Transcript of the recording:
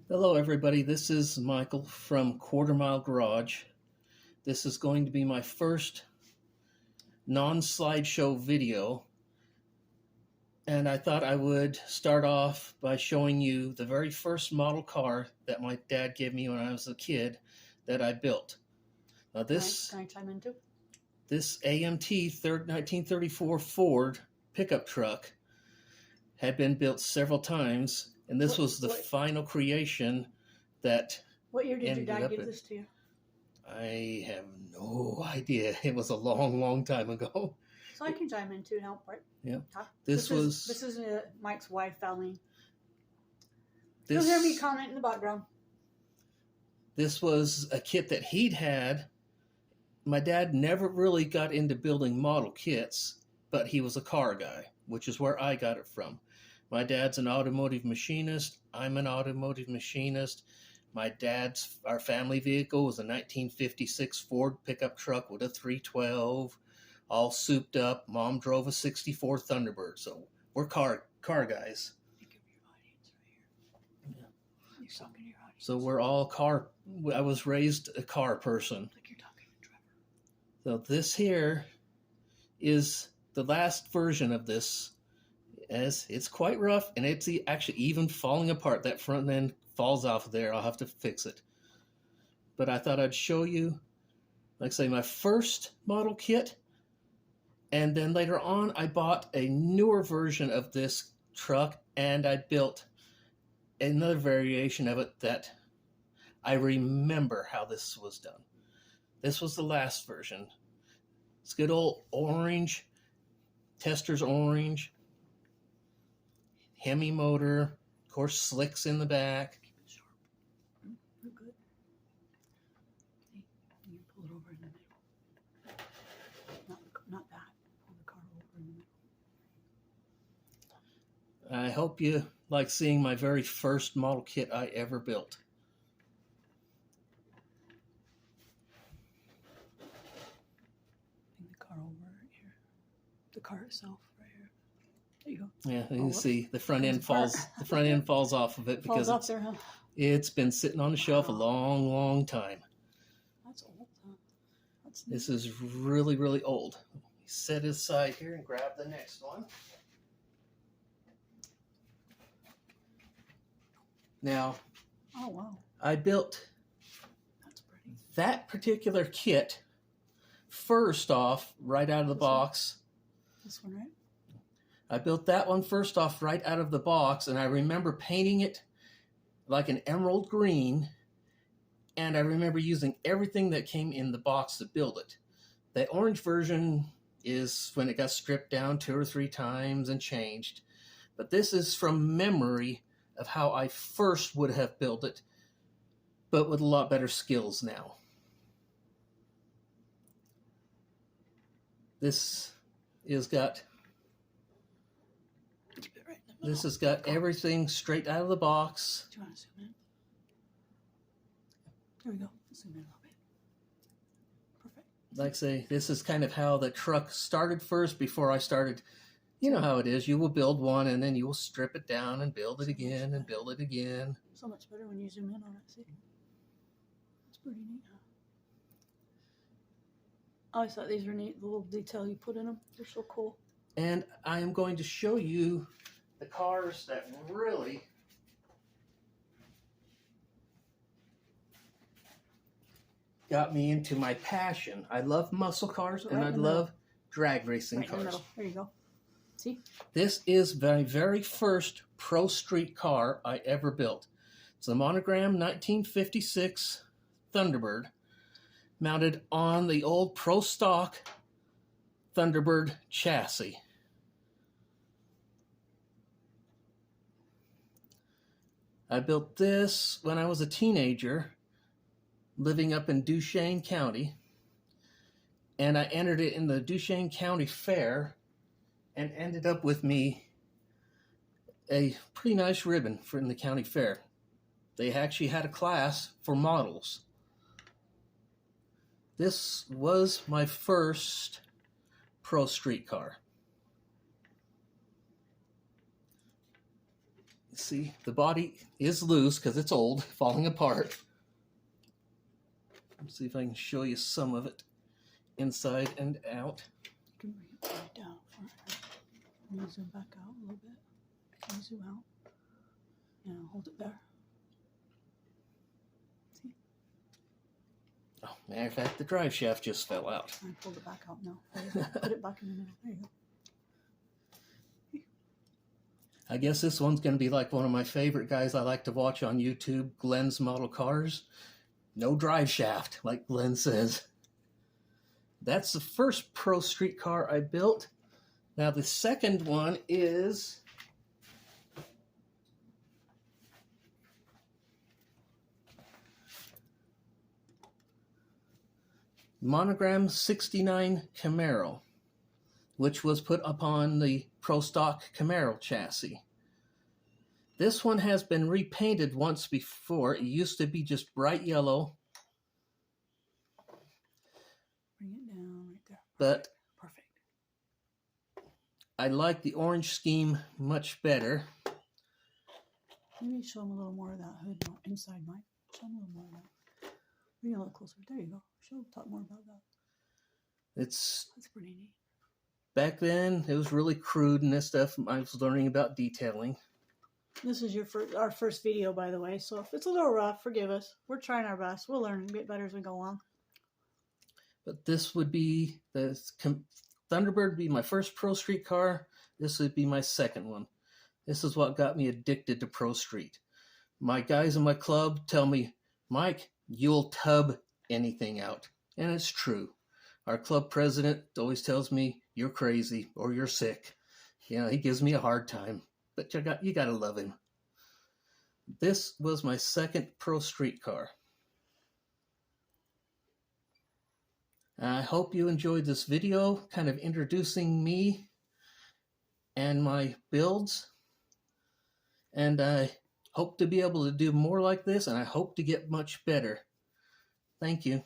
Hello everybody, this is Michael from Quarter Mile Garage. This is going to be my first non-slideshow video, and I thought I would start off by showing you the very first model car that my dad gave me when I was a kid that I built. Now this Can I chime in too? This AMT 1934 Ford pickup truck had been built several times, and this was the final creation that What year did your ended dad up give in. this to you? I have no idea. It was a long, long time ago. So I can chime in too and help, right? Yeah. Huh? This is Mike's wife, Valene. This, You'll hear me comment in the background. This was a kit that he'd had. My dad never really got into building model kits, but he was a car guy, which is where I got it from. My dad's an automotive machinist. I'm an automotive machinist. Our family vehicle was a 1956 Ford pickup truck with a 312, all souped up. Mom drove a 64 Thunderbird, so we're car guys. So we're all car. I was raised a car person. So this here is the last version of this, as it's quite rough, and it's actually even falling apart. That front end falls off of there. I'll have to fix it. But I thought I'd show you, like I say, my first model kit, and then later on I bought a newer version of this truck, and I built another variation of it that I remember how this was done. This was the last version. It's good old orange, Tester's orange, Hemi motor, of course slicks in the back. Keep it sharp. You're good. Hey, you pull it over in the middle. Not that. Pull the car over in the middle. I hope you like seeing my very first model kit I ever built. Bring the car over here. The car itself right here. There you go. Yeah, you can see the front end falls. The front end falls off of it because falls off there, huh? It's been sitting on the shelf a long, long time. That's old, huh? This is really, really old. Set it aside here and grab the next one. Now, oh wow, I built that particular kit first off right out of the box. This one, right? I built that one first off right out of the box, and I remember painting it like an emerald green, and I remember using everything that came in the box to build it. The orange version is when it got stripped down 2 or 3 times and changed, but this is from memory of how I first would have built it, but with a lot better skills now. This has got everything straight out of the box. Do you want to zoom in? There we go. Zoom in a little bit. Perfect. Like I say, this is kind of how the truck started first before I started. You know how it is. You will build one, and then you will strip it down and build it again and build it again. So much better when you zoom in on it. See? It's pretty neat, huh? I always thought these were neat. The little detail you put in them. They're so cool. And I am going to show you the cars that really got me into my passion. I love muscle cars, and I love drag racing cars. In the middle. There you go. See? This is my very first Pro Street car I ever built. It's a monogram 1956 Thunderbird mounted on the old Pro Stock Thunderbird chassis. I built this when I was a teenager living up in Duchesne County, and I entered it in the Duchesne County Fair and ended up with me a pretty nice ribbon from the county fair. They actually had a class for models. This was my first Pro Street car. See, the body is loose because it's old, falling apart. Let's see if I can show you some of it inside and out. You can bring it right down for it. Can you zoom back out a little bit? Can you zoom out? Yeah, hold it there. See? Oh, matter of fact, the drive shaft just fell out. I pulled it back out now. Put it back in the middle. There you go. I guess this one's going to be like one of my favorite guys I like to watch on YouTube, Glenn's Model Cars. No drive shaft, like Glenn says. That's the first Pro Street car I built. Now the second one is Monogram 69 Camaro, which was put upon the Pro Stock Camaro chassis. This one has been repainted once before. It used to be just bright yellow. Bring it down right there. But Perfect. I like the orange scheme much better. Maybe show them a little more of that hood inside, Mike. Show them a little more of that. Bring it a little closer. There you go. Talk more about that. That's pretty neat. Back then, it was really crude and this stuff. I was learning about detailing. This is our first video, by the way, so if it's a little rough, forgive us. We're trying our best. We'll learn and get better as we go along. But this would be Thunderbird would be my first Pro Street car. This would be my second one. This is what got me addicted to Pro Street. My guys in my club tell me, Mike, you'll tub anything out. And it's true. Our club president always tells me, you're crazy or you're sick. You know, he gives me a hard time. But you got to love him. This was my second Pro Street car. I hope you enjoyed this video, kind of introducing me and my builds. And I hope to be able to do more like this, and I hope to get much better. Thank you.